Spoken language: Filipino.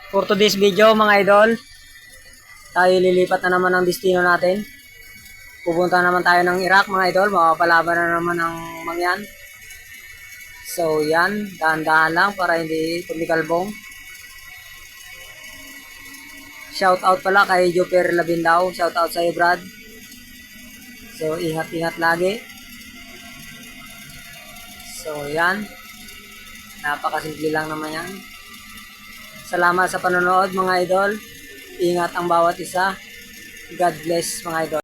For today's video mga idol, tayo lilipat na naman ng destino natin. Pupunta naman tayo ng Iraq mga idol, makapalaban na naman ng mangyan. So yan, dahan-dahan lang para hindi tumikalbong. Shout out pala kay Joper Labindao, shout out sa iyo Brad. So ingat-ingat lagi. So yan, napakasimple lang naman yan. Salamat sa panonood mga idol. Ingat ang bawat isa. God bless mga idol.